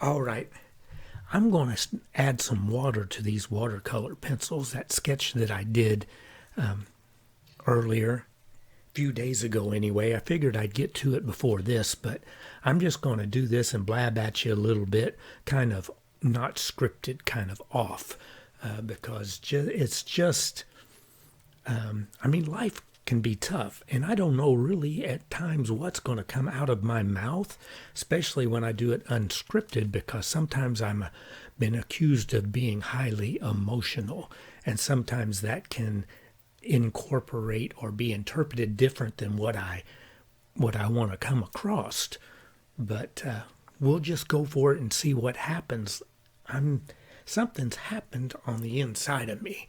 All right, I'm going to add some water to these watercolor pencils. That sketch that I did earlier, a few days ago anyway, I figured I'd get to it before this, but I'm just going to do this and blab at you a little bit, kind of not scripted, kind of off, because it's just, life can be tough, and I don't know really at times what's going to come out of my mouth, especially when I do it unscripted, because sometimes I'm been accused of being highly emotional, and sometimes that can incorporate or be interpreted different than what I want to come across. But we'll just go for it and see what happens. Something's happened on the inside of me.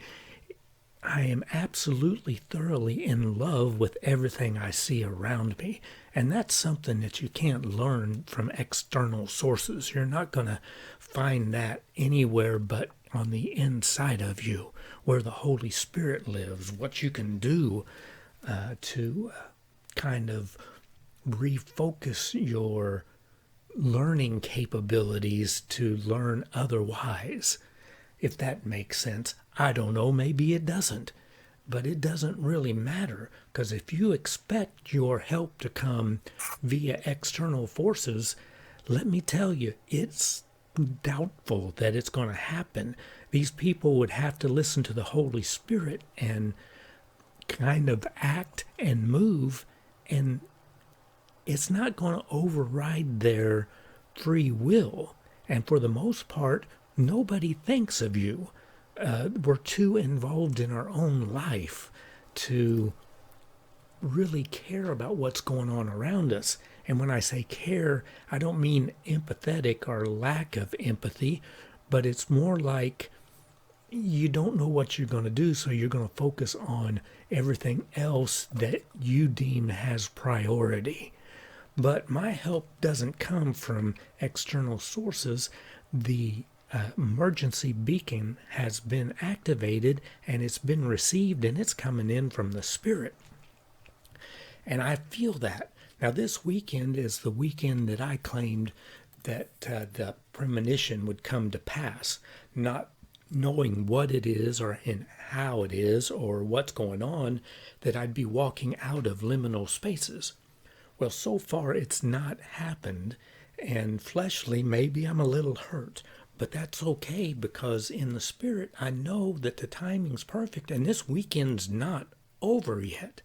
I am absolutely thoroughly in love with everything I see around me. And that's something that you can't learn from external sources. You're not going to find that anywhere but on the inside of you, where the Holy Spirit lives, what you can do to kind of refocus your learning capabilities to learn otherwise. If that makes sense. I don't know, maybe it doesn't. But it doesn't really matter, because if you expect your help to come via external forces, let me tell you, it's doubtful that it's going to happen. These people would have to listen to the Holy Spirit and kind of act and move, and it's not going to override their free will. And for the most part, nobody thinks of you. We're too involved in our own life to really care about what's going on around us. And when I say care, I don't mean empathetic or lack of empathy, but it's more like you don't know what you're going to do, so you're going to focus on everything else that you deem has priority. But my help doesn't come from external sources. The emergency beacon has been activated and it's been received, and it's coming in from the Spirit. And I feel that. Now, this weekend is the weekend that I claimed that the premonition would come to pass, not knowing what it is or in how it is or what's going on, that I'd be walking out of liminal spaces. Well, so far it's not happened, and fleshly, maybe I'm a little hurt. But that's okay, because in the Spirit, I know that the timing's perfect, and this weekend's not over yet.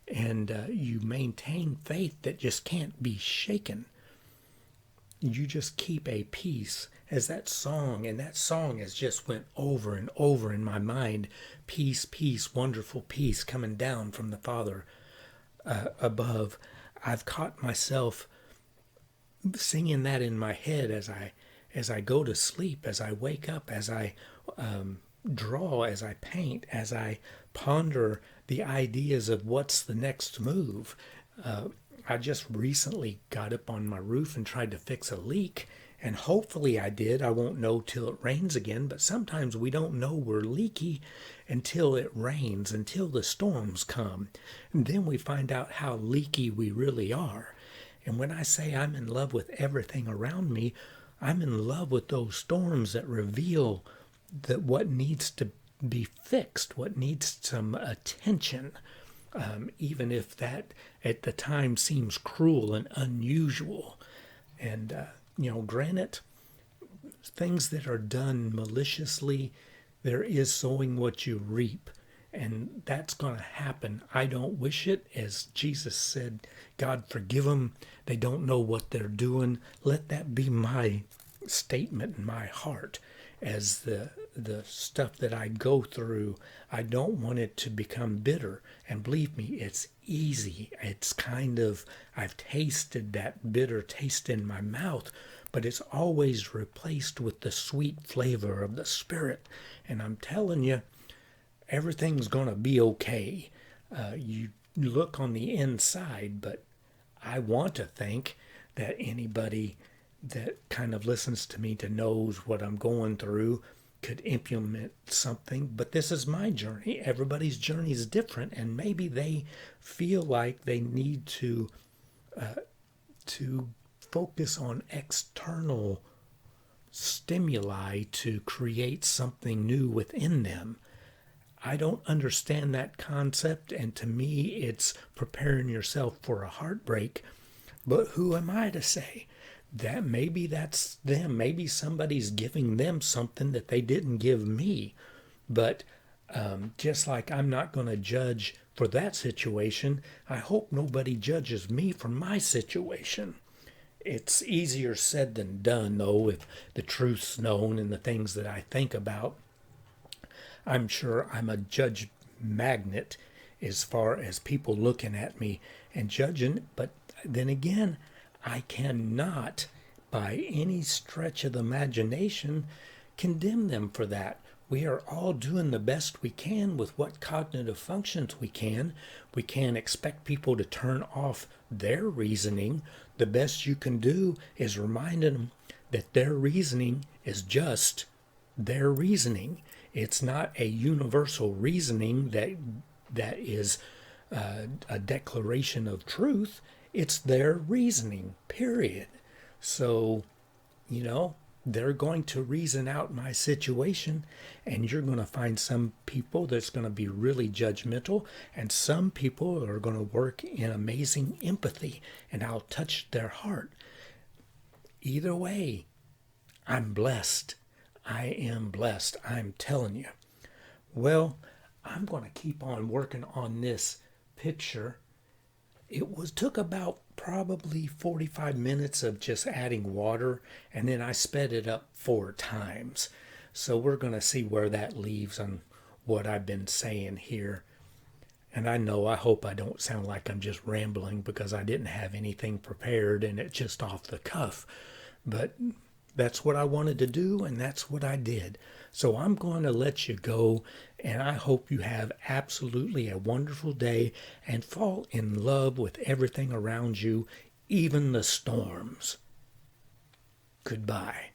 And you maintain faith that just can't be shaken. You just keep a peace, as that song, and that song has just went over and over in my mind. Peace, peace, wonderful peace coming down from the Father above. I've caught myself singing that in my head as I go to sleep, as I wake up, as I draw, as I paint, as I ponder the ideas of what's the next move. I just recently got up on my roof and tried to fix a leak, and hopefully I did. I won't know till it rains again, but sometimes we don't know we're leaky until it rains, until the storms come. And then we find out how leaky we really are. And when I say I'm in love with everything around me, I'm in love with those storms that reveal that what needs to be fixed, what needs some attention, even if that at the time seems cruel and unusual. And, granted, things that are done maliciously, there is sowing what you reap. And that's going to happen. I don't wish it. As Jesus said, God forgive them. They don't know what they're doing. Let that be my statement in my heart as the stuff that I go through. I don't want it to become bitter. And believe me, it's easy. It's kind of, I've tasted that bitter taste in my mouth, but it's always replaced with the sweet flavor of the Spirit. And I'm telling you, everything's going to be okay. You look on the inside, but I want to think that anybody that kind of listens to me, to knows what I'm going through, could implement something. But this is my journey. Everybody's journey is different, and maybe they feel like they need to focus on external stimuli to create something new within them. I don't understand that concept, and to me, it's preparing yourself for a heartbreak. But who am I to say? That maybe that's them. Maybe somebody's giving them something that they didn't give me. But just like I'm not going to judge for that situation, I hope nobody judges me for my situation. It's easier said than done, though, if the truth's known and the things that I think about. I'm sure I'm a judge magnet as far as people looking at me and judging, but then again, I cannot, by any stretch of the imagination, condemn them for that. We are all doing the best we can with what cognitive functions we can. We can't expect people to turn off their reasoning. The best you can do is remind them that their reasoning is just their reasoning. It's not a universal reasoning that is a declaration of truth. It's their reasoning, period. So, they're going to reason out my situation, and you're going to find some people that's going to be really judgmental, and some people are going to work in amazing empathy, and I'll touch their heart. Either way, I'm blessed. I am blessed, I'm telling you. Well, I'm going to keep on working on this picture. It took about probably 45 minutes of just adding water, and then I sped it up 4 times. So we're going to see where that leaves on what I've been saying here. And I hope I don't sound like I'm just rambling because I didn't have anything prepared and it's just off the cuff. But that's what I wanted to do, and that's what I did. So I'm going to let you go, and I hope you have absolutely a wonderful day and fall in love with everything around you, even the storms. Goodbye.